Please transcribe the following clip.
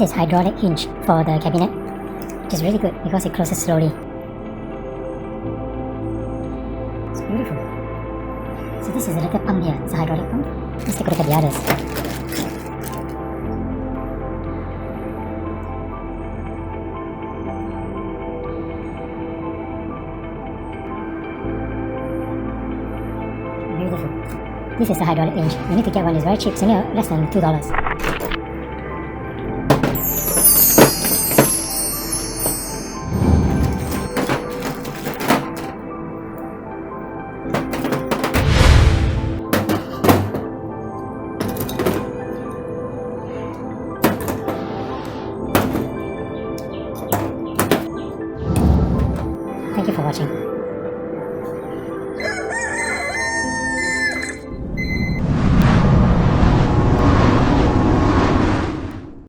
is hydraulic hinge for the cabinet, which is really good because it closes slowly. It's beautiful. So this is a little pump here. It's a hydraulic pump. Let's take a look at the others. Beautiful. This is the hydraulic hinge. You need to get one. It's very cheap. It's only less than $2. Thank you for watching.